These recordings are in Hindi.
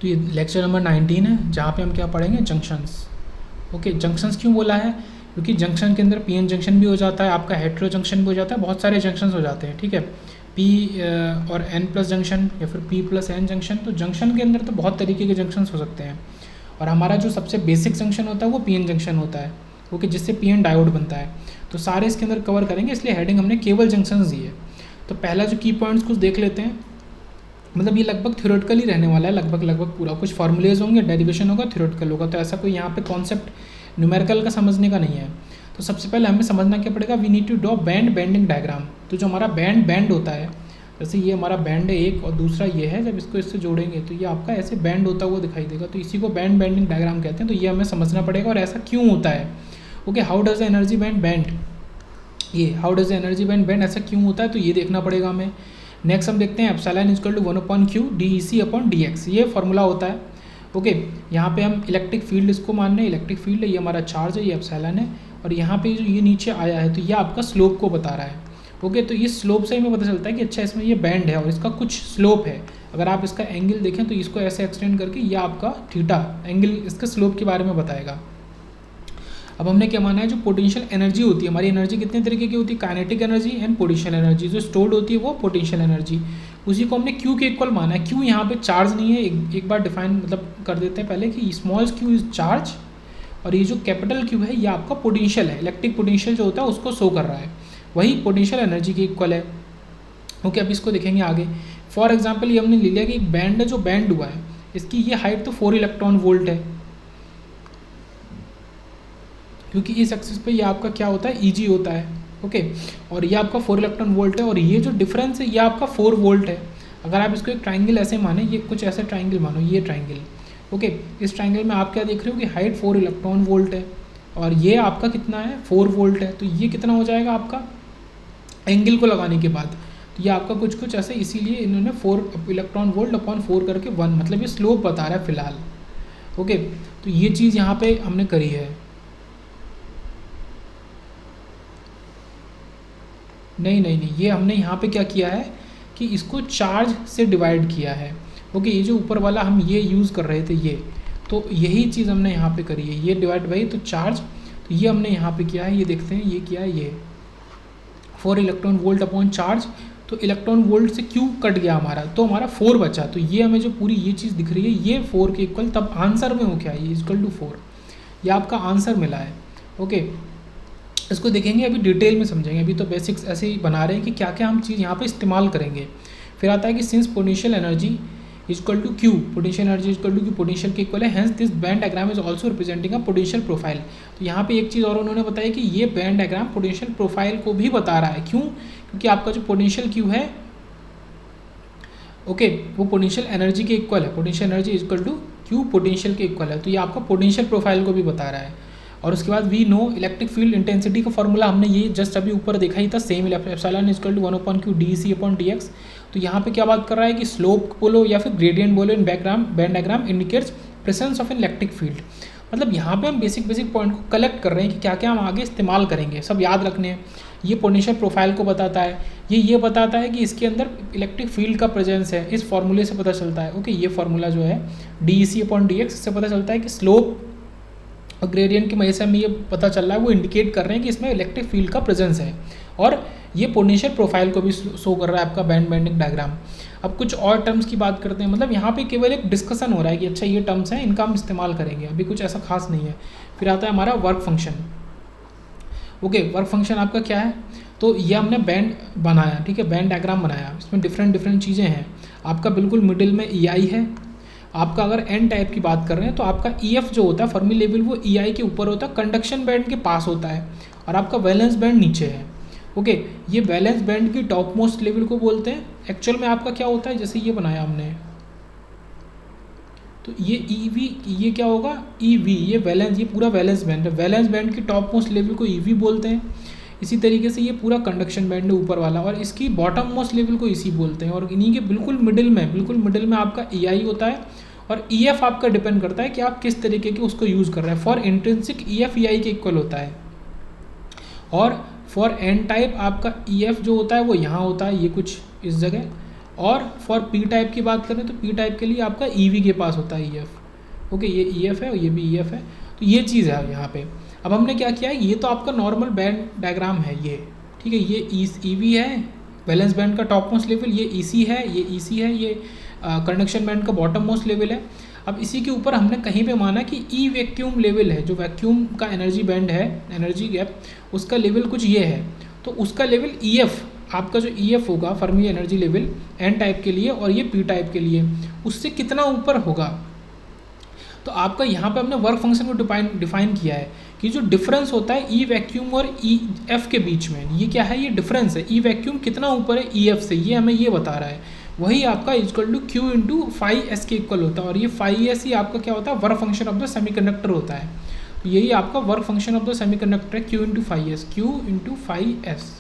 तो ये लेक्चर नंबर 19 है, जहाँ पे हम क्या पढ़ेंगे, जंक्शंस। ओके, जंक्शंस क्यों बोला है, क्योंकि जंक्शन के अंदर पीएन जंक्शन भी हो जाता है, आपका हेटेरो जंक्शन भी हो जाता है, बहुत सारे जंक्शंस हो जाते हैं, ठीक है। पी और एन प्लस जंक्शन या फिर पी प्लस एन जंक्शन। तो जंक्शन के अंदर तो बहुत तरीके के जंक्शंस हो सकते हैं, और हमारा जो सबसे बेसिक जंक्शन होता है वो पीएन जंक्शन होता है, ओके, जिससे पीएन डायोड बनता है। तो सारे इसके अंदर कवर करेंगे, इसलिए हेडिंग हमने केवल जंक्शंस दी है। तो पहला जो की पॉइंट्स कुछ देख लेते हैं, मतलब ये लगभग थ्योरेटिकल ही रहने वाला है, लगभग पूरा। कुछ फॉर्मूलेज होंगे, डेरिवेशन होगा, थ्योरेटिकल होगा, तो ऐसा कोई यहाँ पे कॉन्सेप्ट न्यूमेरिकल का समझने का नहीं है। तो सबसे पहले हमें समझना क्या पड़ेगा, we need to draw band bending diagram. तो जो हमारा बैंड होता है, जैसे ये हमारा बैंड है एक, और दूसरा ये है, जब इसको इससे जोड़ेंगे तो ये आपका ऐसे बैंड होता हुआ दिखाई देगा, तो इसी को बैंड बेंडिंग डायग्राम कहते हैं। तो ये हमें समझना पड़ेगा, और ऐसा क्यों होता है। Okay, how does the energy band, ये how does the energy band ऐसा क्यों होता है, तो ये देखना पड़ेगा हमें। नेक्स्ट हम देखते हैं epsilon equal to 1/q dEc/dx, ये फार्मूला होता है। ओके, यहाँ पे हम इलेक्ट्रिक फील्ड इसको मान रहे हैं, इलेक्ट्रिक फील्ड है, ये हमारा चार्ज है, ये एप्सिलॉन है, और यहाँ पे जो ये नीचे आया है तो ये आपका स्लोप को बता रहा है। ओके, तो इस स्लोप से हमें पता चलता है कि अच्छा इसमें ये बैंड है और इसका कुछ स्लोप है। अगर आप इसका एंगल देखें तो इसको ऐसे एक्सटेंड करके ये आपका थीटा एंगल इसके स्लोप के बारे में बताएगा। अब हमने क्या माना है, जो पोटेंशियल एनर्जी होती है, हमारी एनर्जी कितने तरीके की होती है, kinetic energy and potential energy. जो स्टोर्ड होती है वो पोटेंशियल एनर्जी, उसी को हमने क्यू के इक्वल माना है। क्यू यहाँ पे चार्ज नहीं है, एक बार डिफाइन मतलब कर देते हैं पहले कि स्मॉल क्यू इज चार्ज, और ये जो कैपिटल क्यू है ये आपका पोटेंशियल है, इलेक्ट्रिक पोटेंशियल जो होता है उसको शो कर रहा है, वही पोटेंशियल एनर्जी के इक्वल है। ओके, अब इसको देखेंगे आगे। फॉर एग्जाम्पल ये हमने ले लिया कि एक बैंड है, जो बैंड हुआ है इसकी ये हाइट तो 4 इलेक्ट्रॉन वोल्ट है, क्योंकि इस एक्सिस पे ये आपका क्या होता है, ईजी होता है। ओके, और ये आपका 4 इलेक्ट्रॉन वोल्ट है, और ये जो डिफरेंस है ये आपका 4 वोल्ट है। अगर आप इसको एक ट्राइंगल ऐसे माने, ये कुछ ऐसे ट्राइंगल मानो, ये ट्राइंगल। ओके, इस ट्राइंगल में आप क्या देख रहे हो कि हाइट 4 इलेक्ट्रॉन वोल्ट है, और ये आपका कितना है, 4 वोल्ट है। तो ये कितना हो जाएगा आपका एंगल को लगाने के बाद, तो ये आपका कुछ ऐसे, इसीलिए इन्होंने 4 इलेक्ट्रॉन वोल्ट अपॉन 4 करके 1, मतलब ये स्लोप बता रहा है फिलहाल। ओके, तो ये चीज़ यहाँ पे हमने करी है। नहीं, ये हमने यहाँ पे क्या किया है कि इसको चार्ज से डिवाइड किया है। ओके, ये जो ऊपर वाला हम ये यूज़ कर रहे थे, ये तो यही चीज़ हमने यहाँ पे करी है, ये डिवाइड बाई तो चार्ज, तो ये हमने यहाँ पे किया है, ये देखते हैं ये किया है, ये 4 इलेक्ट्रॉन वोल्ट अपॉन चार्ज, तो इलेक्ट्रॉन वोल्ट से क्यू कट गया हमारा, तो हमारा 4 बचा। तो ये हमें जो पूरी ये चीज़ दिख रही है ये 4 के इक्वल, तब आंसर में हो क्या, ये इक्वल टू 4, ये आपका आंसर मिला है। ओके, इसको देखेंगे, अभी डिटेल में समझेंगे, अभी तो बेसिक्स ऐसे ही बना रहे हैं कि क्या क्या हम चीज़ यहाँ पे इस्तेमाल करेंगे। फिर आता है कि since potential energy equal to Q, potential energy equal to Q potential के इक्वल है, hence this band diagram is also representing a potential profile. तो यहाँ पे एक चीज़ और उन्होंने बताया कि ये बैंड डायग्राम पोटेंशियल प्रोफाइल को भी बता रहा है। क्यों, क्योंकि आपका जो पोटेंशियल क्यू है, ओके, वो पोटेंशियल एनर्जी के इक्वल है, potential energy equal to Q potential के इक्वल है, तो ये आपका पोटेंशियल प्रोफाइल को भी बता रहा है। और उसके बाद we know electric field intensity का फॉर्मूला हमने ये जस्ट अभी ऊपर देखा ही था, same epsilon equal to 1/q dEc/dx। तो यहाँ पे क्या बात कर रहा है कि स्लोप बोलो या फिर ग्रेडियंट बोलो in band diagram indicates presence of an electric field. मतलब यहाँ पे हम बेसिक पॉइंट को कलेक्ट कर रहे हैं कि क्या क्या हम आगे इस्तेमाल करेंगे, सब याद रखने हैं। ये पोटेंशियल प्रोफाइल को बताता है, ये बताता है कि इसके अंदर इलेक्ट्रिक फील्ड का प्रेजेंस है, इस फॉर्मूले से पता चलता है। ओके, ये फॉर्मूला जो है dEc/dx, इससे पता चलता है कि स्लोप और ग्रेडियंट की वजह से हमें ये पता चल रहा है, वो इंडिकेट कर रहे हैं कि इसमें इलेक्ट्रिक फील्ड का प्रेजेंस है, और ये पोटेंशियल प्रोफाइल को भी शो कर रहा है आपका बैंड बेंडिंग डायग्राम। अब कुछ और टर्म्स की बात करते हैं, मतलब यहाँ पे केवल एक डिस्कशन हो रहा है कि अच्छा ये टर्म्स हैं, इनका हम इस्तेमाल करेंगे, अभी कुछ ऐसा खास नहीं है। फिर आता है हमारा work function. Okay, work function आपका क्या है, तो ये हमने बैंड बनाया, ठीक है, बैंड डायग्राम बनाया, इसमें डिफरेंट चीज़ें हैं। आपका बिल्कुल मिडिल में EI है। आपका अगर एन टाइप की बात कर रहे हैं तो आपका EF जो होता है फर्मी लेवल, वो EI के ऊपर होता है, कंडक्शन बैंड के पास होता है, और आपका वैलेंस बैंड नीचे है। ओके, ये वैलेंस बैंड की टॉप मोस्ट लेवल को बोलते हैं। एक्चुअल में आपका क्या होता है, जैसे ये बनाया हमने, तो ये EV, ये क्या होगा EV, ये वैलेंस, ये पूरा वैलेंस बैंड है, वैलेंस बैंड की टॉप मोस्ट लेवल को EV बोलते हैं। इसी तरीके से ये पूरा कंडक्शन बैंड है ऊपर वाला, और इसकी बॉटम मोस्ट लेवल को इसी बोलते हैं। और इन्हीं के बिल्कुल मिडिल में आपका EI होता है, और EF आपका डिपेंड करता है कि आप किस तरीके के उसको यूज़ कर रहे हैं। फॉर इंट्रिंसिक EF EI के इक्वल होता है, और फॉर एन टाइप आपका EF जो होता है वो यहाँ होता है, ये कुछ इस जगह, और फॉर पी टाइप की बात करें तो पी टाइप के लिए आपका ईवी के पास होता है EF। ओके, ये EF है और ये भी EF है, तो ये चीज़ है यहाँ पे। अब हमने क्या किया है, ये तो आपका नॉर्मल बैंड डायग्राम है ये, ठीक है, ये EV है बैलेंस बैंड का टॉप मोस्ट लेवल, ये EC है, ये EC है, ये कंडक्शन बैंड का बॉटम मोस्ट लेवल है। अब इसी के ऊपर हमने कहीं पे माना कि ई वैक्यूम लेवल है, जो वैक्यूम का एनर्जी बैंड है, एनर्जी गैप, उसका लेवल कुछ ये है, तो उसका लेवल EF, आपका जो EF होगा Fermi energy level N type के लिए और ये पी टाइप के लिए, उससे कितना ऊपर होगा। तो आपका यहाँ पे हमने वर्क फंक्शन को डिफाइन किया है कि जो डिफरेंस होता है ई वैक्यूम और EF के बीच में, ये क्या है, ये डिफरेंस है, ई वैक्यूम कितना ऊपर है EF से, ये हमें ये बता रहा है। वही आपका equal to Q into phi S के इक्वल होता है, और ये फाई एस ही आपका क्या होता है, work function of the semiconductor होता है। तो यही आपका work function of the semiconductor है, Q into phi S, Q into phi S.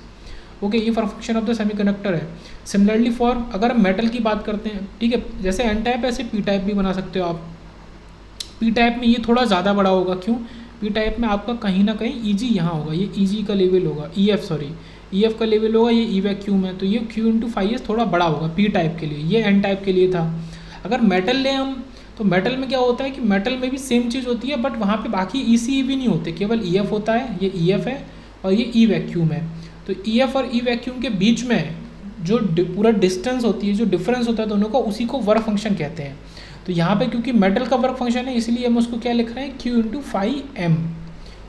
Okay, ये work function of the semiconductor है। सिमिलरली फॉर अगर हम मेटल की बात करते हैं, ठीक है, जैसे एन टाइप ऐसे पी टाइप भी बना सकते हो आप। पी टाइप में ये थोड़ा ज़्यादा बड़ा होगा, क्यों, पी टाइप में आपका कहीं ना कहीं EG यहाँ होगा, ये EG का लेवल होगा, EF का लेवल होगा, ये ई वैक्यूम है, तो ये Q इंटू फाई एस थोड़ा बड़ा होगा पी टाइप के लिए, ये एन टाइप के लिए था। अगर मेटल लें हम, तो मेटल में क्या होता है कि मेटल में भी सेम चीज़ होती है, बट वहाँ पे बाकी EC भी नहीं होते, केवल EF होता है, ये EF है और ये ई वैक्यूम है। तो EF और ई वैक्यूम के बीच में जो पूरा डिस्टेंस होती है, जो डिफरेंस होता है दोनों का, उसी को वर्क फंक्शन कहते हैं। तो यहाँ पे क्योंकि मेटल का वर्क फंक्शन है, इसलिए हम उसको क्या लिख रहे हैं, Q इंटू फाई एम,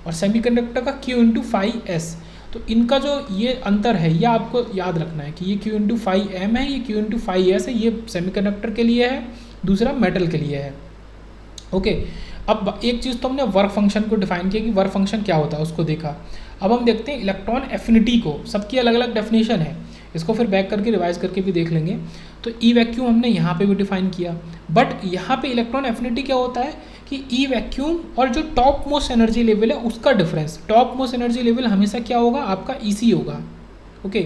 और सेमीकंडक्टर का Q इंटू फाई एस। तो इनका जो ये अंतर है, ये आपको याद रखना है कि ये Q इंटू फाई एम है, ये Q इंटू फाई एस है, ये सेमीकंडक्टर के लिए है, दूसरा मेटल के लिए है। ओके, अब एक चीज़ तो हमने वर्क फंक्शन को डिफाइन किया कि वर्क फंक्शन क्या होता है, उसको देखा। अब हम देखते हैं इलेक्ट्रॉन एफिनिटी को, सबकी अलग अलग डेफिनेशन है, इसको फिर बैक करके रिवाइज करके भी देख लेंगे। तो ई वैक्यूम हमने यहाँ पे भी डिफाइन किया, बट यहाँ पे इलेक्ट्रॉन एफिनिटी क्या होता है कि ई वैक्यूम और जो टॉप मोस्ट एनर्जी लेवल है उसका difference, top most energy level हमेशा क्या होगा, आपका EC होगा। ओके,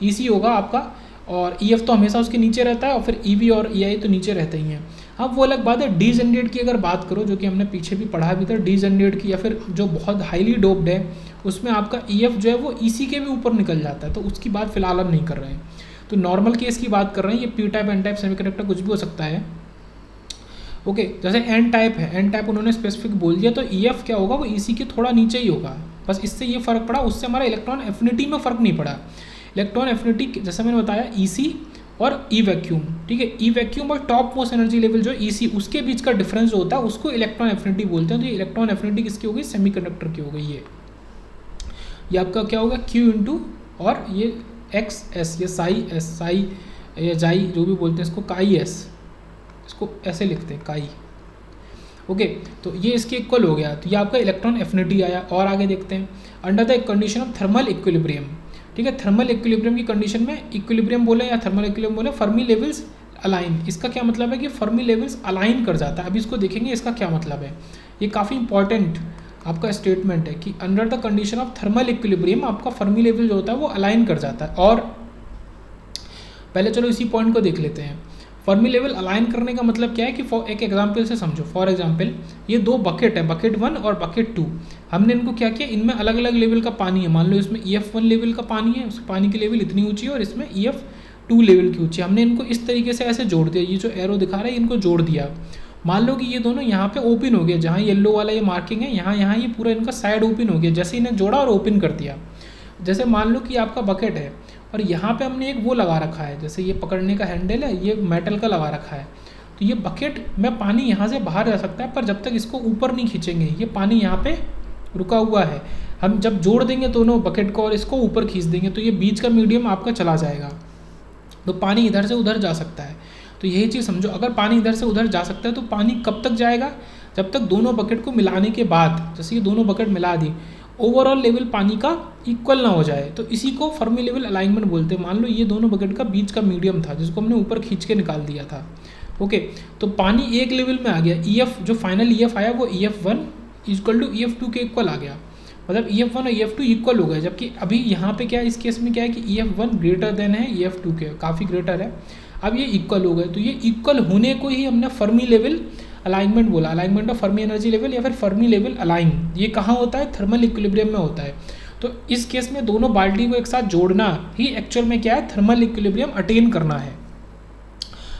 EC होगा आपका, और EF तो हमेशा उसके नीचे रहता है, और फिर EV और EI तो नीचे रहते ही हैं। अब वो अलग बात है, डी जनरेट की अगर बात करो, जो कि हमने पीछे भी पढ़ा भी था, डी जनरेट की, या फिर जो बहुत हाईली डोप्ड है, उसमें आपका EF जो है वो EC के भी ऊपर निकल जाता है, तो उसकी बात फिलहाल हम नहीं कर रहे हैं। तो नॉर्मल केस की बात कर रहे हैं, ये P type N type semiconductor कुछ भी हो सकता है। ओके, जैसे एन टाइप है, एन टाइप उन्होंने स्पेसिफिक बोल दिया, तो EF क्या होगा, वो EC के थोड़ा नीचे ही होगा, बस इससे ये फ़र्क पड़ा, उससे हमारा इलेक्ट्रॉन एफिनिटी में फ़र्क नहीं पड़ा। इलेक्ट्रॉन एफिनिटी जैसे मैंने बताया EC और ई वैक्यूम, ठीक है, ई वैक्यूम और टॉप मोस्ट एनर्जी लेवल जो EC, उसके बीच का डिफरेंस जो होता है उसको इलेक्ट्रॉन एफिनिटी बोलते हैं। तो ये इलेक्ट्रॉन एफिनिटी किसकी हो गई, सेमीकंडक्टर की हो गई। ये आपका क्या होगा, Q इंटू और ये XS, ये साई एस, साई या जाई जो भी बोलते हैं इसको, काई एस, इसको ऐसे लिखते हैं काई। ओके, तो ये इसके इक्वल हो गया, तो ये आपका इलेक्ट्रॉन एफिनिटी आया। और आगे देखते हैं, under the condition of thermal equilibrium, ठीक है, थर्मल इक्विलिब्रियम की कंडीशन में, इक्विलिब्रियम बोले या थर्मल इक्विलिब्रियम बोले, फर्मी लेवल्स अलाइन, इसका क्या मतलब है कि फर्मी लेवल्स अलाइन कर जाता है। अब इसको देखेंगे इसका क्या मतलब है, ये काफ़ी इंपॉर्टेंट आपका स्टेटमेंट है कि under the condition of thermal equilibrium आपका फर्मी लेवल जो होता है वो अलाइन कर जाता है। और पहले चलो इसी पॉइंट को देख लेते हैं, फर्मी लेवल अलाइन करने का मतलब क्या है कि एक एग्जांपल से समझो। फॉर एग्जांपल ये दो बकेट है, बकेट 1 और बकेट 2, हमने इनको क्या किया, इनमें अलग अलग लेवल का पानी है। मान लो इसमें EF1 लेवल का पानी है, उस पानी की लेवल इतनी ऊंची है, और इसमें EF2 लेवल की ऊंची। हमने इनको इस तरीके से ऐसे जोड़ दिया, ये जो एरो दिखा रहा है इनको जोड़ दिया। मान लो कि ये दोनों यहाँ पे ओपन हो गया, जहाँ येलो वाला ये मार्किंग है, यहाँ ये पूरा इनका साइड ओपन हो गया, जैसे इन्हें जोड़ा और ओपन कर दिया। जैसे मान लो कि आपका बकेट है और यहाँ पे हमने एक वो लगा रखा है, जैसे ये पकड़ने का हैंडल है, ये मेटल का लगा रखा है, तो ये बकेट में पानी यहाँ से बाहर जा सकता है, पर जब तक इसको ऊपर नहीं खींचेंगे, ये पानी यहाँ पे रुका हुआ है। हम जब जोड़ देंगे दोनों बकेट को और इसको ऊपर खींच देंगे, तो ये बीच का मीडियम आपका चला जाएगा, तो पानी इधर से उधर जा सकता है। तो यही चीज़ समझो, अगर पानी इधर से उधर जा सकता है तो पानी कब तक जाएगा, जब तक दोनों बकेट को मिलाने के बाद, जैसे ये दोनों बकेट मिला दी, ओवरऑल लेवल पानी का इक्वल ना हो जाए, तो इसी को फर्मी लेवल अलाइनमेंट बोलते हैं। मान लो ये दोनों बकेट का बीच का मीडियम था, जिसको हमने ऊपर खींच के निकाल दिया था। ओके, तो पानी एक लेवल में आ गया, EF जो फाइनल EF आया वो EF1 इक्वल टू EF2 के इक्वल आ गया, मतलब EF1 और EF2 इक्वल हो गए। जबकि अभी यहाँ पे क्या है, इस केस में क्या है कि EF1 ग्रेटर देन है EF2 के, काफ़ी ग्रेटर है, अब ये इक्वल हो गए। तो ये इक्वल होने को ही हमने फर्मी लेवल अलाइनमेंट बोला, alignment of Fermi energy level या फिर फर्मी लेवल अलाइन। ये कहाँ होता है, थर्मल इक्विलिब्रियम में होता है। तो इस केस में दोनों बाल्टी को एक साथ जोड़ना ही एक्चुअल में क्या है, थर्मल इक्विलिब्रियम अटेन करना है।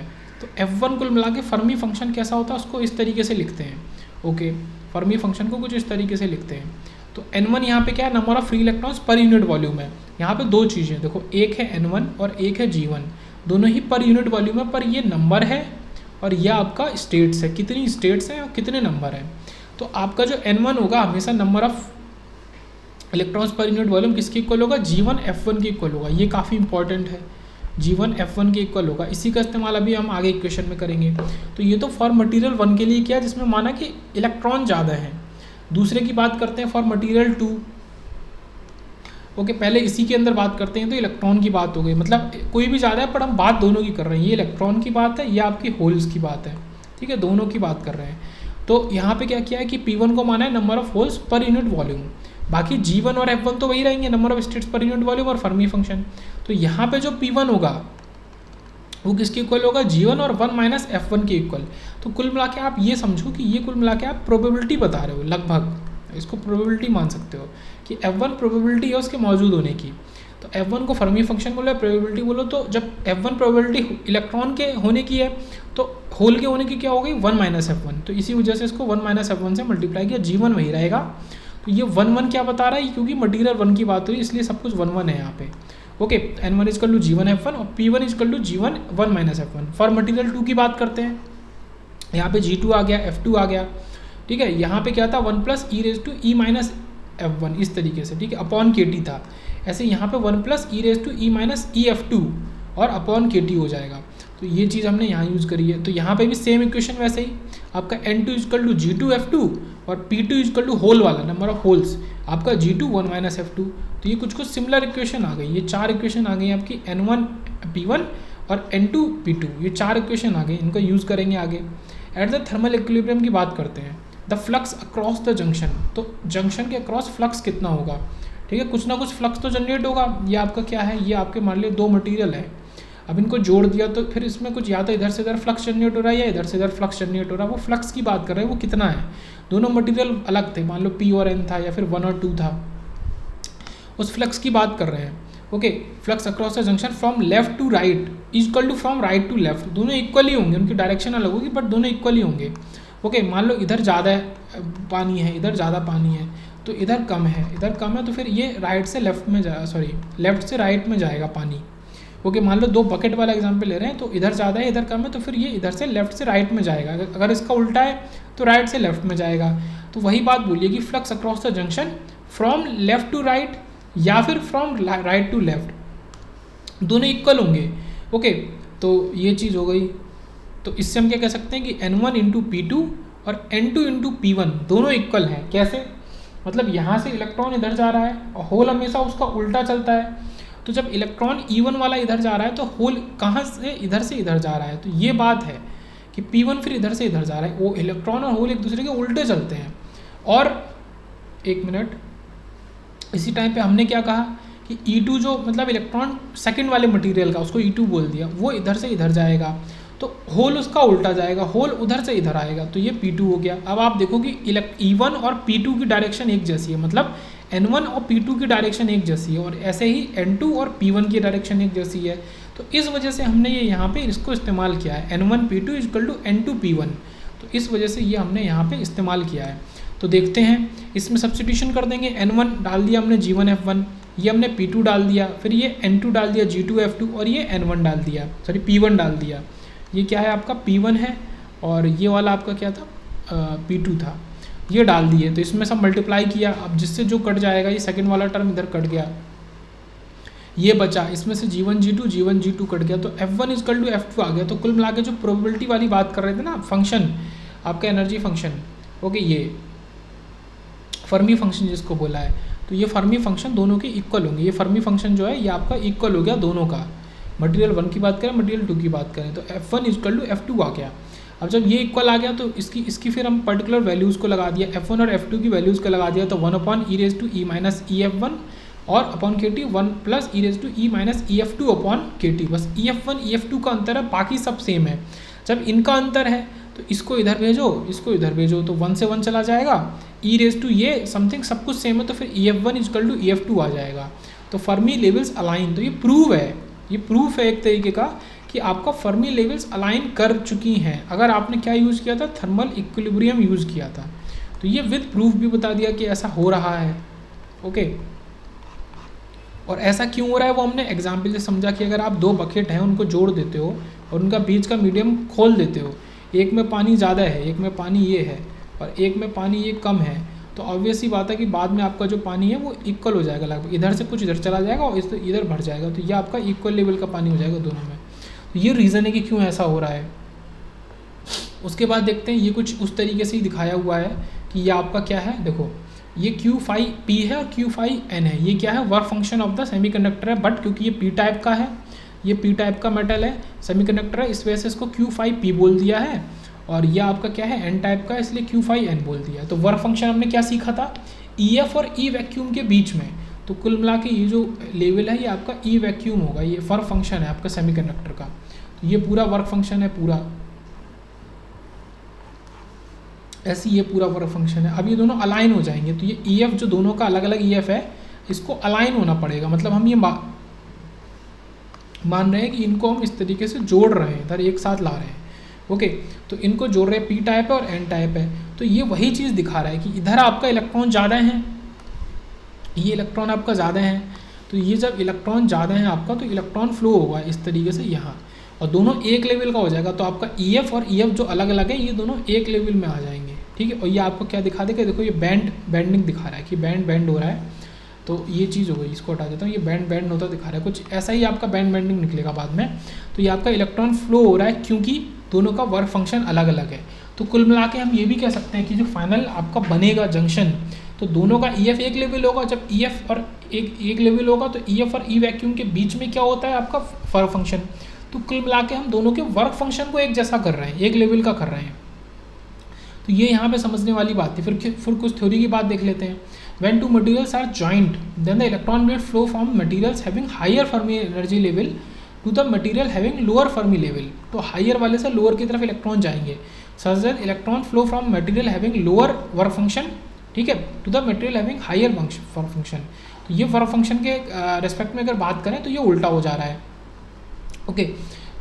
है। तो F1 कुल मिला के फर्मी फंक्शन कैसा होता है उसको इस तरीके से लिखते हैं। ओके, फर्मी फंक्शन को कुछ इस तरीके से लिखते हैं। तो N1 यहाँ पे क्या है, number of free electrons per unit volume है। यहाँ पे दो चीज़ें देखो, एक है N1 और एक है G1, दोनों ही पर यूनिट वॉल्यूम है, पर ये नंबर है और यह आपका स्टेट्स है, कितनी स्टेट्स हैं और कितने नंबर हैं। तो आपका जो N1 होगा हमेशा number of electrons per unit volume किसके इक्वल होगा, G1 F1 के इक्वल होगा। ये काफ़ी इंपॉर्टेंट है, G1 F1 के इक्वल होगा। इसी का इस्तेमाल अभी हम आगे इक्वेशन में करेंगे। तो ये तो फॉर मटेरियल 1 के लिए किया जिसमें माना कि इलेक्ट्रॉन ज़्यादा है। दूसरे की बात करते हैं फॉर मटेरियल 2। ओके, पहले इसी के अंदर बात करते हैं। तो इलेक्ट्रॉन की बात हो गई, मतलब कोई भी ज़्यादा है पर हम बात दोनों की कर रहे हैं। ये इलेक्ट्रॉन की बात है, ये आपकी होल्स की बात है, ठीक है, दोनों की बात कर रहे हैं। तो यहाँ पे क्या किया है कि P1 को माना है number of holes per unit volume, बाकी G1 और F1 तो वही रहेंगे, number of states per unit volume और फर्मी फंक्शन। तो यहाँ पे जो P1 होगा वो किसके इक्वल होगा, G1 और 1 माइनस F1 के इक्वल। तो कुल मिला के आप ये समझो कि ये कुल मिला के आप प्रोबेबिलिटी बता रहे हो, लगभग इसको प्रोबेबिलिटी मान सकते हो कि F1 प्रोबेबिलिटी है उसके मौजूद होने की। तो F1 को फर्मी फंक्शन बोलो, प्रोबेबिलिटी बोलो। तो जब F1 प्रोबेबिलिटी इलेक्ट्रॉन के होने की है तो होल के होने की क्या हो गई, 1 माइनस F1। तो इसी वजह से इसको 1 माइनस F1 से मल्टीप्लाई किया, G1 वही रहेगा। तो ये 1 क्या बता रहा है, क्योंकि मटीरियल 1 की बात हुई इसलिए सब कुछ 1 है यहाँ पे। Okay, N1 is equal to G1 F1 और P1 equal to G1 1 minus F1। For material 2 की बात करते हैं, यहाँ पे G2 आ गया, F2 आ गया, ठीक है। यहाँ पे क्या था 1 plus e raise to e minus F1 इस तरीके से, ठीक है, अपॉन KT था। ऐसे यहाँ पे 1 plus e raise to e minus e F2 और अपॉन KT हो जाएगा। तो ये चीज़ हमने यहाँ यूज़ करी है। तो यहाँ पे भी सेम इक्वेशन वैसे ही आपका N2 is equal to G2 F2 और P2 इजकल टू होल वाला नंबर ऑफ होल्स आपका G2 1 माइनस F2। तो ये कुछ सिमिलर इक्वेशन आ गई, ये 4 इक्वेशन आ गई आपकी N1 P1 और N2 P2, ये 4 इक्वेशन आ गई, इनको यूज़ करेंगे आगे। एट द थर्मल इक्विलिब्रियम की बात करते हैं। The flux across the junction, तो जंक्शन के अक्रॉस फ्लक्स कितना होगा, ठीक है, कुछ ना कुछ फ्लक्स तो जनरेट होगा। ये आपका क्या है, ये आपके मान लिया दो मटेरियल है, अब इनको जोड़ दिया तो फिर इसमें कुछ या तो इधर से इधर फ्लक्स जनरेट हो रहा है या इधर से इधर फ्लक्स जनरेट हो रहा है। वो फ्लक्स की बात कर रहे हैं, वो कितना है, दोनों मटेरियल अलग थे, मान लो P और N था या फिर 1 और 2 था, उस फ्लक्स की बात कर रहे हैं। Okay, flux across the junction from left to right is equal to from right to left, दोनों इक्वल ही होंगे, उनकी डायरेक्शन अलग होगी बट दोनों इक्वल ही होंगे। ओके, मान लो इधर ज़्यादा पानी है, इधर ज़्यादा पानी है, तो इधर कम है, इधर कम है, तो फिर ये राइट से लेफ्ट में लेफ्ट से राइट में जाएगा पानी। ओके, मान लो दो बकेट वाला एग्जांपल ले रहे हैं, तो इधर ज़्यादा है इधर कम है, तो फिर ये इधर से लेफ्ट से राइट में जाएगा, अगर इसका उल्टा है तो राइट से लेफ्ट में जाएगा। तो वही बात बोलिए कि flux across the junction from left to right या फिर फ्रॉम राइट टू लेफ्ट, दोनों इक्वल होंगे। ओके, तो ये चीज़ हो गई। तो इससे हम क्या कह सकते हैं कि N1 इंटू P2 और N2 इंटू P1 दोनों इक्वल हैं। कैसे, मतलब यहाँ से इलेक्ट्रॉन इधर जा रहा है और होल हमेशा उसका उल्टा चलता है, तो जब इलेक्ट्रॉन E1 वाला इधर जा रहा है तो होल कहाँ से इधर जा रहा है, तो ये बात है कि P1 फिर इधर से इधर जा रहा है, वो इलेक्ट्रॉन और होल एक दूसरे के उल्टे चलते हैं। और एक मिनट, इसी टाइम पे हमने क्या कहा कि E2 जो मतलब इलेक्ट्रॉन सेकंड वाले मटेरियल का, उसको E2 बोल दिया, वो इधर से इधर जाएगा, तो होल उसका उल्टा जाएगा, होल उधर से इधर आएगा, तो ये P2 हो गया। अब आप देखो कि E1 और P2 की डायरेक्शन एक जैसी है, मतलब N1 और P2 की डायरेक्शन एक जैसी है, और ऐसे ही N2 और P1 की डायरेक्शन एक जैसी है। तो इस वजह से हमने ये यहाँ पे इसको इस्तेमाल किया है, N1 P2 equal to N2 P1, तो इस वजह से ये हमने यहाँ पे इस्तेमाल किया है। तो देखते हैं, इसमें सब्स्टिट्यूशन कर देंगे, N1 डाल दिया हमने G1F1, ये हमने P2 डाल दिया, फिर ये N2 डाल दिया G2F2, और ये N1 डाल दिया, सॉरी P1 डाल दिया। ये क्या है आपका P1 है, और ये वाला आपका क्या था, P2 था, ये डाल दिए। तो इसमें सब मल्टीप्लाई किया, अब जिससे जो कट जाएगा, ये सेकंड वाला टर्म इधर कट गया, ये बचा, इसमें से G1 G2 कट गया, तो F1 इक्वल टू F2 आ गया। तो कुल मिला के जो प्रोबेबिलिटी वाली बात कर रहे थे ना, फंक्शन आपका एनर्जी फंक्शन, ओके, ये फर्मी फंक्शन जिसको बोला है, तो ये फर्मी फंक्शन दोनों के इक्वल होंगे। ये फर्मी फंक्शन जो है ये आपका इक्वल हो गया दोनों का, मटेरियल 1 की बात करें, मटेरियल 2 की बात करें, तो F1 इक्वल टू F2 आ गया। अब जब ये इक्वल आ गया तो इसकी फिर हम पर्टिकुलर वैल्यूज़ को लगा दिया, F1 और F2 की वैल्यूज़ को लगा दिया, तो 1/e⁻e−EF1 और upon KT 1+e⁻e−EF2 upon KT, बस EF1 EF2 का अंतर है, बाकी सब सेम है। जब इनका अंतर है तो इसको इधर भेजो, इसको इधर भेजो, तो 1 से 1 चला जाएगा, ये समथिंग सब कुछ सेम है, तो फिर EF1 इक्वल टू EF2 आ जाएगा। तो फर्मी लेवल्स अलाइन, तो ये प्रूव है, ये प्रूफ है एक तरीके का कि आपका फर्मी लेवल्स अलाइन कर चुकी हैं। अगर आपने क्या यूज़ किया था, थर्मल इक्विलिब्रियम यूज़ किया था, तो ये विद प्रूफ भी बता दिया कि ऐसा हो रहा है। ओके, और ऐसा क्यों हो रहा है वो हमने एग्जाम्पल से समझा कि अगर आप दो बकेट हैं उनको जोड़ देते हो और उनका बीच का मीडियम खोल देते हो, एक में पानी ज़्यादा है, एक में पानी ये है, और एक में पानी ये कम है, तो ऑब्वियस ही बात है कि बाद में आपका जो पानी है वो इक्वल हो जाएगा, लगभग इधर से कुछ इधर चला जाएगा और इधर भर जाएगा, तो ये आपका इक्वल लेवल का पानी हो जाएगा दोनों में। तो ये रीज़न है कि क्यों ऐसा हो रहा है। उसके बाद देखते हैं, ये कुछ उस तरीके से ही दिखाया हुआ है कि ये आपका क्या है, देखो ये Q∅P है और Q∅N है, ये क्या है, work function of the semiconductor है, बट क्योंकि ये P टाइप का है, ये P टाइप का मेटल है, सेमीकंडक्टर है, इस वजह से इसको Q∅P बोल दिया है, और यह आपका क्या है, N टाइप का, इसलिए Q∅N बोल दिया। तो वर्क फंक्शन हमने क्या सीखा था, EF और E वैक्यूम के बीच में, तो कुल मिला के ये जो लेवल है ये आपका E वैक्यूम होगा, ये वर्क फंक्शन है आपका सेमीकंडक्टर का, तो ये पूरा वर्क फंक्शन है पूरा, ऐसे ये पूरा वर्क फंक्शन है। अब ये दोनों अलाइन हो जाएंगे, तो ये EF जो दोनों का अलग अलग EF है, इसको अलाइन होना पड़ेगा, मतलब हम ये मान रहे हैं कि इनको हम इस तरीके से जोड़ रहे हैं, इधर एक साथ ला रहे हैं। ओके, तो इनको जोड़ रहे हैं, P टाइप है और N टाइप है, तो ये वही चीज़ दिखा रहा है कि इधर आपका इलेक्ट्रॉन ज़्यादा हैं, ये इलेक्ट्रॉन आपका ज़्यादा हैं, तो ये जब इलेक्ट्रॉन ज़्यादा है आपका, तो इलेक्ट्रॉन फ्लो होगा इस तरीके से यहाँ, और दोनों एक लेवल का हो जाएगा, तो आपका EF और EF जो अलग अलग है ये दोनों एक लेवल में आ जाएंगे, ठीक है। और ये आपको क्या दिखा देगा, देखो ये बैंडिंग दिखा रहा है कि बैंड हो रहा है, तो ये चीज़ हो गई, इसको हटा देता हूँ, ये बैंड होता दिखा रहा है, कुछ ऐसा ही आपका बैंडिंग निकलेगा बाद में। तो ये आपका इलेक्ट्रॉन फ्लो हो रहा है क्योंकि दोनों का वर्क फंक्शन अलग अलग है। तो कुल मिला के हम ये भी कह सकते हैं कि जो फाइनल आपका बनेगा जंक्शन, तो दोनों का EF एक लेवल होगा, जब EF और एक लेवल होगा तो EF और E वैक्यूम के बीच में क्या होता है आपका वर्क फंक्शन। तो कुल मिला के हम दोनों के वर्क फंक्शन को एक जैसा कर रहे हैं, एक लेवल का कर रहे हैं। तो ये यहाँ पे समझने वाली बात थी। फिर कुछ थ्योरी की बात देख लेते हैं। When two materials are joint then the electron will flow from materials having higher Fermi energy level to the material having lower Fermi level. तो हायर वाले से लोअर की तरफ इलेक्ट्रॉन जाएंगे। Such that electron flow from material having lower work function, ठीक है, to the material having higher work function. तो ये वर्क फंक्शन के रेस्पेक्ट में अगर बात करें तो ये उल्टा हो जा रहा है। ओके,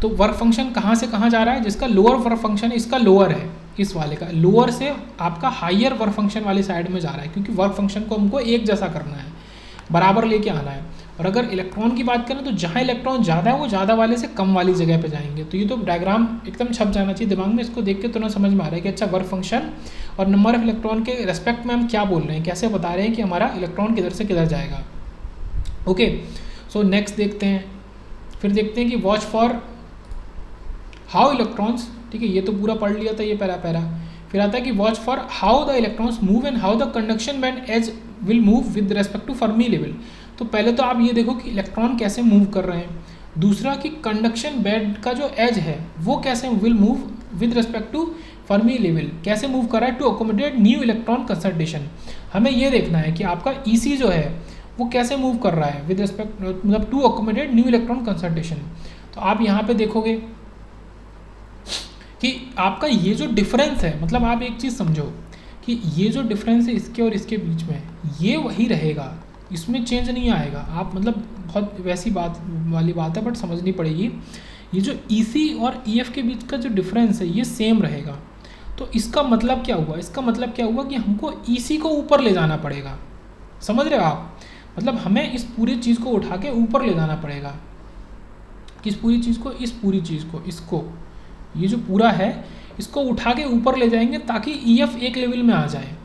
तो वर्क फंक्शन कहाँ से कहाँ जा रहा है? जिसका लोअर वर्क फंक्शन है, इसका लोअर है, इस वाले का लोअर से आपका हायर वर्क फंक्शन वाली साइड में जा रहा है, क्योंकि वर्क फंक्शन को हमको एक जैसा करना है, बराबर लेके आना है। और अगर इलेक्ट्रॉन की बात करें तो जहाँ इलेक्ट्रॉन ज़्यादा है वो ज़्यादा वाले से कम वाली जगह पे जाएंगे। तो ये तो डायग्राम एकदम छप जाना चाहिए दिमाग में, इसको देख के तुरंत समझ में आ रहा है कि अच्छा वर्क फंक्शन और नंबर ऑफ इलेक्ट्रॉन के रेस्पेक्ट में हम क्या बोल रहे हैं, कैसे बता रहे हैं कि हमारा इलेक्ट्रॉन किधर से किधर जाएगा। ओके, सो नेक्स्ट देखते हैं। फिर देखते हैं कि वॉच फॉर हाउ इलेक्ट्रॉन्स, ठीक है, ये तो पूरा पढ़ लिया था ये पैरा। फिर आता है कि watch for how the electrons move and how the conduction band edge will move with respect to Fermi level. तो पहले तो आप ये देखो कि इलेक्ट्रॉन कैसे मूव कर रहे हैं, दूसरा कि कंडक्शन बैंड का जो एज है वो कैसे will move with respect to Fermi level, कैसे मूव कर रहा है to accommodate new electron concentration. हमें ये देखना है कि आपका ईसी जो है वो कैसे मूव कर रहा है विद रेस्पेक्ट, मतलब to accommodate new electron concentration. तो आप यहाँ पे देखोगे कि आपका ये जो डिफरेंस है, मतलब आप एक चीज़ समझो कि ये जो डिफरेंस है इसके और इसके बीच में, ये वही रहेगा, इसमें चेंज नहीं आएगा। आप मतलब बहुत वैसी बात वाली बात है बट समझनी पड़ेगी। ये जो ईसी और ईएफ के बीच का जो डिफरेंस है ये सेम रहेगा। तो इसका मतलब क्या हुआ? इसका मतलब क्या हुआ कि हमको ईसी को ऊपर ले जाना पड़ेगा। समझ रहे हो आप? मतलब हमें इस पूरी चीज़ को उठा के ऊपर ले जाना पड़ेगा। किस पूरी चीज़ को? इस पूरी चीज़ को, इसको, ये जो पूरा है इसको उठा के ऊपर ले जाएंगे ताकि ईएफ एक लेवल में आ जाए।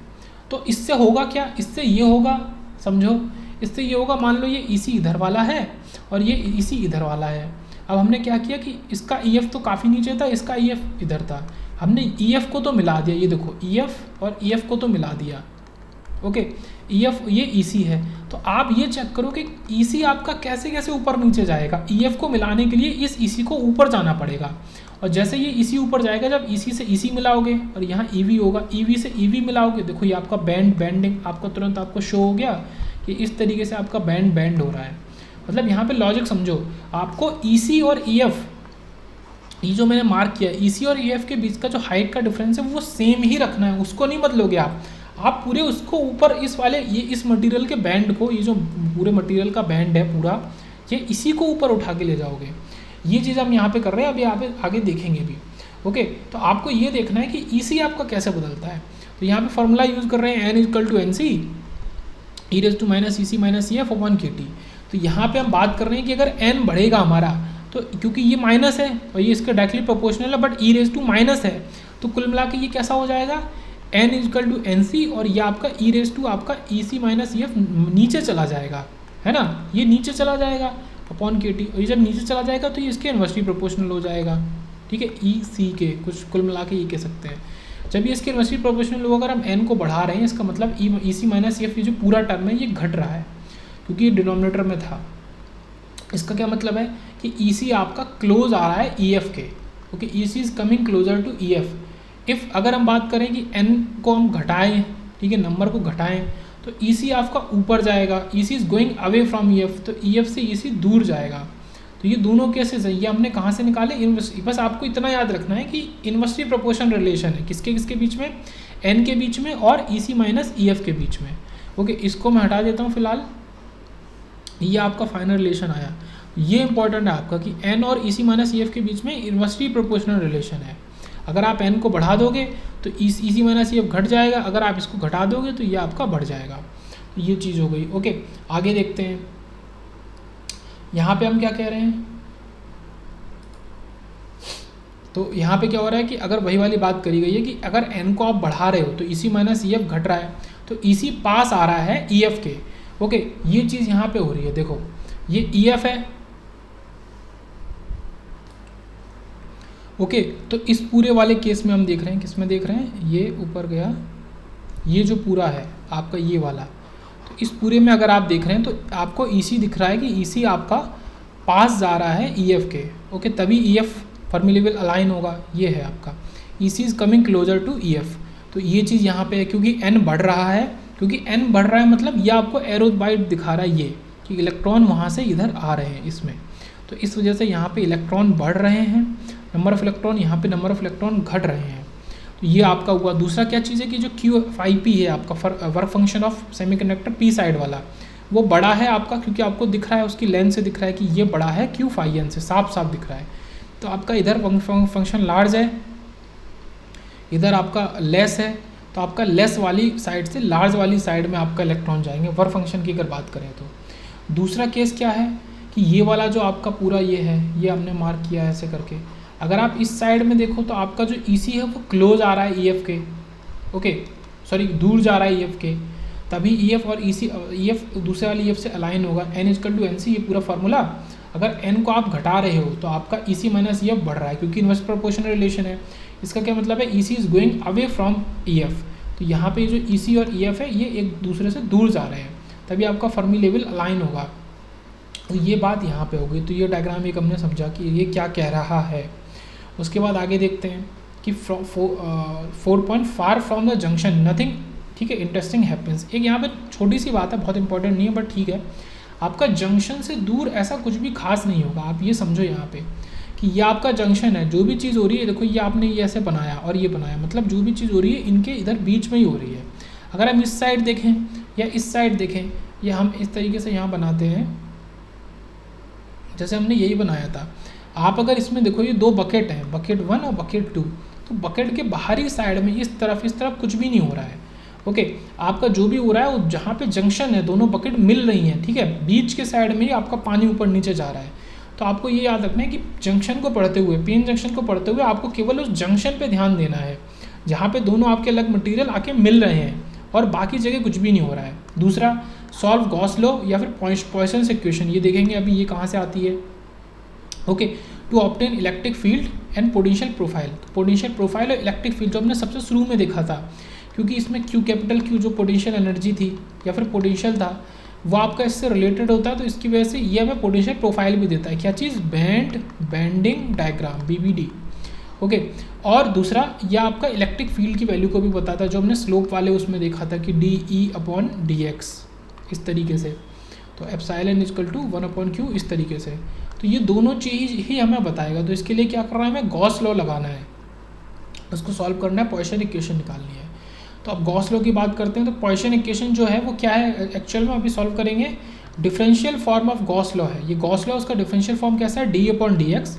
तो इससे होगा क्या? इससे ये होगा, समझो, इससे ये होगा, मान लो ये ईसी इधर वाला है और ये ईसी इधर वाला है। अब हमने क्या किया कि इसका ईएफ तो काफ़ी नीचे था, इसका ईएफ इधर था, हमने ईएफ को तो मिला दिया। ये देखो ईएफ और ईएफ को तो मिला दिया। ओके, ईएफ ये ईसी है। तो आप ये चेक करो कि ईसी आपका कैसे कैसे ऊपर नीचे जाएगा। ईएफ को मिलाने के लिए इस ईसी को ऊपर जाना पड़ेगा, और जैसे ये ईसी ऊपर जाएगा, जब ईसी से ईसी मिलाओगे और यहाँ ईवी होगा, ईवी से ईवी मिलाओगे, देखो ये आपका बैंडिंग आपको तुरंत आपको शो हो गया कि इस तरीके से आपका बैंड हो रहा है। मतलब यहाँ पे लॉजिक समझो, आपको ईसी और ईएफ, ये जो मैंने मार्क किया ईसी और ईएफ के बीच का जो हाइट का डिफरेंस है वो सेम ही रखना है, उसको नहीं बदलोगे आप पूरे उसको ऊपर इस वाले ये इस मटेरियल के बैंड को, ये जो पूरे मटेरियल का बैंड है पूरा, ये इसी को ऊपर उठा के ले जाओगे। ये चीज़ हम यहाँ पे कर रहे हैं, अभी आप आगे देखेंगे भी। ओके, तो आपको ये देखना है कि ईसी आपका कैसे बदलता है। तो यहाँ पे फॉर्मूला यूज़ कर रहे हैं n equal to NC e⁻ तो यहाँ पे हम बात कर रहे हैं कि अगर n बढ़ेगा हमारा, तो क्योंकि ये माइनस है और ये इसका डायरेक्टली प्रोपोर्शनल है, बट e⁻ है, तो कुल मिला के ये कैसा हो जाएगा n इक्वल टू NC, और ये आपका आपका EC-EF नीचे चला जाएगा, है ना, ये नीचे चला जाएगा अपॉन KT, और ये जब नीचे चला जाएगा तो ये इसके इन्वर्सली प्रोपोर्शनल हो जाएगा। ठीक है, EC के कुछ कुल मिला के ये कह सकते हैं। जब ये इसके इन्वर्सली प्रोपोर्शनल होगा, अगर हम n को बढ़ा रहे हैं, इसका मतलब EC-EF ये जो पूरा टर्म है ये घट रहा है, क्योंकि ये डिनोमिनेटर में था। इसका क्या मतलब है कि EC आपका क्लोज आ रहा है EF के। Okay, EC is coming closer to EF। If अगर हम बात करें कि n को हम घटाएं, ठीक है, नंबर को घटाएं, तो EC आपका ऊपर जाएगा, EC is going away from EF, तो EF से EC दूर जाएगा। तो ये दोनों केसेस है, ये हमने कहाँ से निकाले? बस आपको इतना याद रखना है कि इन्वर्सली प्रोपोर्शन रिलेशन है किसके बीच में? n के बीच में और EC-EF के बीच में। ओके, इसको मैं हटा देता हूँ फिलहाल। ये आपका फाइनल रिलेशन आया। ये इंपॉर्टेंट है आपका कि n और EC-EF के बीच में इन्वर्सली प्रोपोर्शनल रिलेशन है। अगर आप n को बढ़ा दोगे तो EC-EF घट जाएगा, अगर आप इसको घटा दोगे तो ये आपका बढ़ जाएगा। तो ये चीज़ हो गई। ओके, आगे देखते हैं, यहाँ पे हम क्या कह रहे हैं। तो यहाँ पे क्या हो रहा है कि अगर वही वाली बात करी गई है कि अगर n को आप बढ़ा रहे हो तो EC-EF घट रहा है, तो EC पास आ रहा है EF के। ओके, ये चीज़ यहाँ पे हो रही है। देखो ये EF है। ओके, तो इस पूरे वाले केस में हम देख रहे हैं, किस में देख रहे हैं, ये ऊपर गया, ये जो पूरा है आपका ये वाला, तो इस पूरे में अगर आप देख रहे हैं तो आपको EC दिख रहा है कि EC आपका पास जा रहा है EF के। ओके, तभी EF फर्मी लेवल अलाइन होगा। ये है आपका EC is coming closer to EF। तो ये चीज़ यहाँ पे है क्योंकि n बढ़ रहा है, क्योंकि n बढ़ रहा है मतलब ये आपको एरो बाइट दिखा रहा है ये कि इलेक्ट्रॉन वहाँ से इधर आ रहे हैं इसमें, तो इस वजह से यहाँ पे इलेक्ट्रॉन बढ़ रहे हैं, नंबर ऑफ इलेक्ट्रॉन, यहाँ पे नंबर ऑफ इलेक्ट्रॉन घट रहे हैं। तो ये आपका हुआ। दूसरा क्या चीज़ है कि जो Q5P है आपका work function of semiconductor P side वाला, वो बड़ा है आपका, क्योंकि आपको दिख रहा है उसकी लेंथ से दिख रहा है कि ये बड़ा है Q5N से, साफ साफ दिख रहा है। तो आपका इधर फंक्शन लार्ज है, इधर आपका लेस है, तो आपका लेस वाली साइड से लार्ज वाली साइड में आपका इलेक्ट्रॉन जाएंगे वर्क फंक्शन की अगर बात करें तो। दूसरा केस क्या है कि ये वाला जो आपका पूरा ये है, ये हमने मार्क किया है ऐसे करके, अगर आप इस साइड में देखो तो आपका जो EC है वो क्लोज आ रहा है EF के, ओके सॉरी दूर जा रहा है EF के, तभी EF और EF दूसरे वाले EF से अलाइन होगा। N=NC ये पूरा फार्मूला, अगर N को आप घटा रहे हो तो आपका EC माइनस EF बढ़ रहा है क्योंकि इनवर्स प्रोपोर्शनल रिलेशन है। इसका क्या मतलब है, EC is going away from EF, तो यहाँ पे जो EC और EF है ये एक दूसरे से दूर जा रहे हैं, तभी आपका फर्मी लेवल अलाइन होगा। तो ये बात यहाँ पे हो गई। तो ये डायग्राम एक हमने समझा कि ये क्या कह रहा है। उसके बाद आगे देखते हैं कि 4 point far from the junction nothing, ठीक है, इंटरेस्टिंग हैपेंस। एक यहाँ पे छोटी सी बात है, बहुत इंपॉर्टेंट नहीं है बट ठीक है, आपका जंक्शन से दूर ऐसा कुछ भी खास नहीं होगा। आप ये समझो यहाँ पे कि ये आपका जंक्शन है, जो भी चीज़ हो रही है, देखो ये आपने ये ऐसे बनाया और ये बनाया, मतलब जो भी चीज़ हो रही है इनके इधर बीच में ही हो रही है। अगर हम इस साइड देखें या इस साइड देखें, या हम इस तरीके से यहाँ बनाते हैं जैसे हमने यही बनाया था। आप अगर इसमें देखो ये दो बकेट हैं, बकेट 1 और बकेट 2, तो बकेट के बाहरी साइड में इस तरफ कुछ भी नहीं हो रहा है, ओके। आपका जो भी हो रहा है वो जहाँ पे जंक्शन है, दोनों बकेट मिल रही हैं, ठीक है, बीच के साइड में ही आपका पानी ऊपर नीचे जा रहा है। तो आपको ये याद रखना है कि जंक्शन को पढ़ते हुए, पीएन जंक्शन को पढ़ते हुए आपको केवल उस जंक्शन पे ध्यान देना है जहाँ पे दोनों आपके अलग मटेरियल आके मिल रहे हैं और बाकी जगह कुछ भी नहीं हो रहा है। दूसरा, सॉल्व गॉस लॉ या फिर पॉइसन्स इक्वेशन, ये देखेंगे अभी ये कहाँ से आती है, okay. To obtain electric field and potential profile, potential profile और इलेक्ट्रिक फील्ड जो हमने सबसे शुरू में देखा था, क्योंकि इसमें Q जो पोटेंशियल एनर्जी थी या फिर पोटेंशियल था वो आपका इससे रिलेटेड होता है, तो इसकी वजह से ये हमें पोटेंशियल प्रोफाइल भी देता है। क्या चीज़, बेंडिंग डायग्राम, BBD, ओके। और दूसरा, यह आपका इलेक्ट्रिक फील्ड की वैल्यू को भी बताता है, जो हमने स्लोप वाले उसमें देखा था कि dE/dx इस तरीके से, तो ε=1/q इस तरीके से। तो ये दोनों चीज़ ही हमें बताएगा। तो इसके लिए क्या करना है, हमें गॉस लॉ लगाना है, उसको सॉल्व करना है, पॉइसन इक्वेशन निकालनी है। तो अब गॉस लॉ की बात करते हैं। तो पॉइसन इक्वेशन जो है वो क्या है एक्चुअल में, अभी सॉल्व करेंगे। Differential form of Gauss law है ये। गॉस लॉ उसका डिफरेंशियल फॉर्म कैसा है, d/dx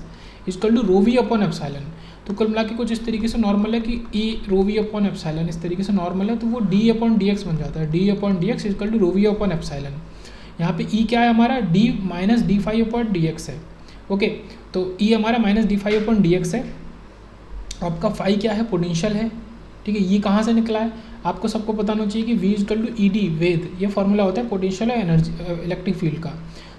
= ρv/ε। तो कुल मिला के कुछ इस तरीके से नॉर्मल है कि E ρv/ε इस तरीके से नॉर्मल है, तो वो d/dx बन जाता है, d/dx = ρv/ε। यहाँ पे E क्या है हमारा, d - d∅/dx है, ओके। तो E हमारा -d∅/dx है। आपका फाई क्या है, पोटेंशियल है, ठीक है। ये कहाँ से निकला है, आपको सबको पता होना चाहिए कि V = ED, वेद, ये फॉर्मूला होता है पोटेंशियल और एनर्जी इलेक्ट्रिक फील्ड का।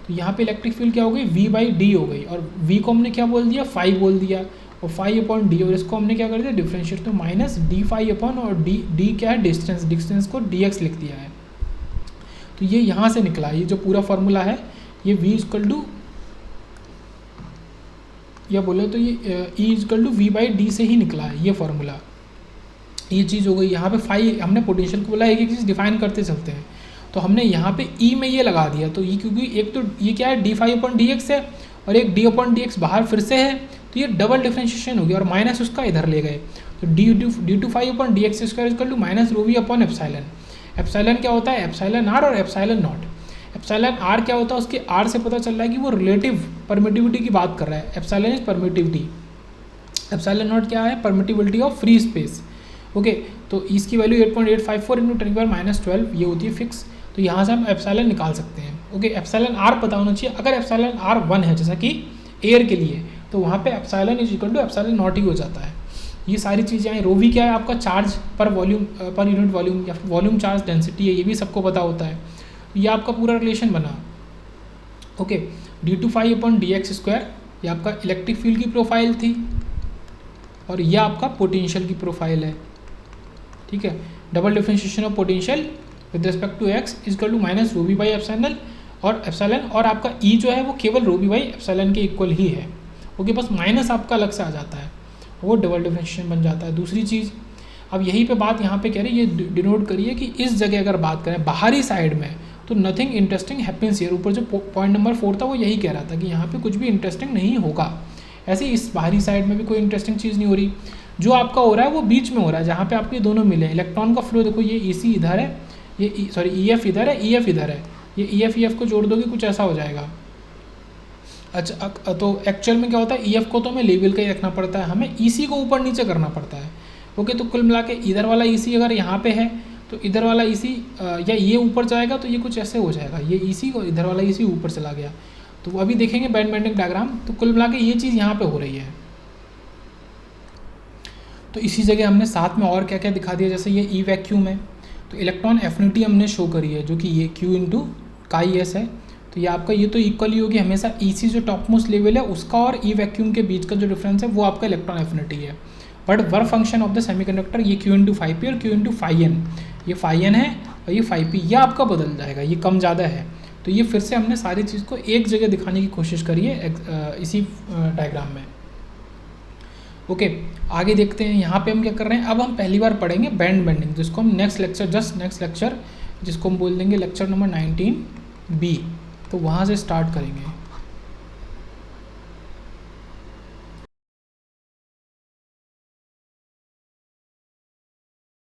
तो यहाँ पे इलेक्ट्रिक फील्ड क्या हो गई, V/d हो गई, और V को हमने क्या बोल दिया, फाई बोल दिया, और φ/d, और इसको हमने क्या कर दिया, डिफरेंशिएट, तो -d∅/ और d क्या है, डिस्टेंस को dx लिख दिया है। तो ये यहाँ से निकला, ये जो पूरा फॉर्मूला है ये V = या बोले तो ये E = V/d से ही निकला है ये फॉर्मूला। ये चीज़ हो गई। यहाँ पे फाई हमने पोटेंशियल को बोला, एक एक चीज़ डिफाइन करते चलते हैं। तो हमने यहाँ पे E में ये लगा दिया, तो ये क्योंकि एक तो ये क्या है, d∅/dx है और एक d/dx बाहर फिर से है, तो ये डबल डिफरेंशिएशन हो गया, और माइनस उसका इधर ले गए, तो d/dx² = -ρv/ε। एप्सिलॉन क्या होता है, εr और ε0। εr क्या होता है, उसके r से पता चल रहा है कि वो रिलेटिव परमिटिविटी की बात कर रहा है। एप्सिलॉन इज परमिटिविटी, ε0 क्या है, permittivity of free space, okay. तो इसकी वैल्यू 8.854 × 10⁻12 ये होती है फिक्स। तो यहाँ से हम एप्सिलॉन निकाल सकते हैं, ओके। एप्सिलॉन r पता होना चाहिए। अगर एप्सिलॉन r 1 है जैसा कि एयर के लिए, तो वहाँ पे एप्सिलॉन = ε0 ही हो जाता है। ये सारी चीज़ें हैं। ρv क्या है, आपका चार्ज पर वॉल्यूम, पर यूनिट वॉल्यूम, या फिर वॉल्यूम चार्ज डेंसिटी है, ये भी सबको पता होता है। तो ये आपका पूरा रिलेशन बना, ओके। d/dx² ये आपका इलेक्ट्रिक फील्ड की प्रोफाइल थी, और यह आपका पोटेंशियल की प्रोफाइल है, ठीक है। Double differentiation of potential with respect to x = -ρv/ε, और एप्सिलॉन, और आपका E जो है वो केवल ρv/ε के इक्वल ही है, ओके। बस माइनस आपका अलग से आ जाता है, वो डबल डिफरेंशिएशन बन जाता है। दूसरी चीज़, अब यहीं पे बात यहाँ पे कह रही है, ये डिनोट करिए कि इस जगह अगर बात करें बाहरी साइड में तो नथिंग इंटरेस्टिंग हैपेंस हियर। ऊपर जो पॉइंट नंबर 4 था वो यही कह रहा था कि यहाँ पे कुछ भी इंटरेस्टिंग नहीं होगा। ऐसे इस बाहरी साइड में भी कोई इंटरेस्टिंग चीज़ नहीं हो रही। जो आपका हो रहा है वो बीच में हो रहा है, जहाँ पे आपके दोनों मिले। इलेक्ट्रॉन का फ्लो देखो, ये EC इधर है, ये सॉरी EF इधर है, EF इधर है, ये EF को जोड़ दोगे कुछ ऐसा हो जाएगा। अच्छा, तो एक्चुअल में क्या होता है, EF को तो हमें लेवल का ही रखना पड़ता है, हमें EC को ऊपर नीचे करना पड़ता है। ओके, तो कुल मिला के इधर वाला EC अगर यहाँ पे है तो इधर वाला EC या ये ऊपर जाएगा तो ये कुछ ऐसे हो जाएगा, ये EC और इधर वाला EC ऊपर चला गया। तो वो अभी देखेंगे बैंड बेंडिंग डायग्राम। तो कुल मिला के ये चीज़ यहाँ पे हो रही है। तो इसी जगह हमने साथ में और क्या क्या दिखा दिया, जैसे ये E वैक्यूम है तो इलेक्ट्रॉन एफिनिटी हमने शो करी है जो कि ये Q/s है। तो ये आपका ये तो इक्वल ही होगी हमेशा EC जो टॉप मोस्ट लेवल है उसका और E वैक्यूम के बीच का जो डिफरेंस है वो आपका इलेक्ट्रॉन एफिनिटी है। But work function of the semiconductor ये Q/φp और Q/φn, ये φn है और ये φp, ये आपका बदल जाएगा, ये कम ज़्यादा है। तो ये फिर से हमने सारी चीज़ को एक जगह दिखाने की कोशिश करी है इसी डायग्राम में। ओके, आगे देखते हैं यहाँ पे हम क्या कर रहे हैं। अब हम पहली बार पढ़ेंगे बैंड बेंडिंग, जिसको हम नेक्स्ट लेक्चर जिसको हम बोल देंगे लेक्चर नंबर 19B। तो वहाँ से स्टार्ट करेंगे।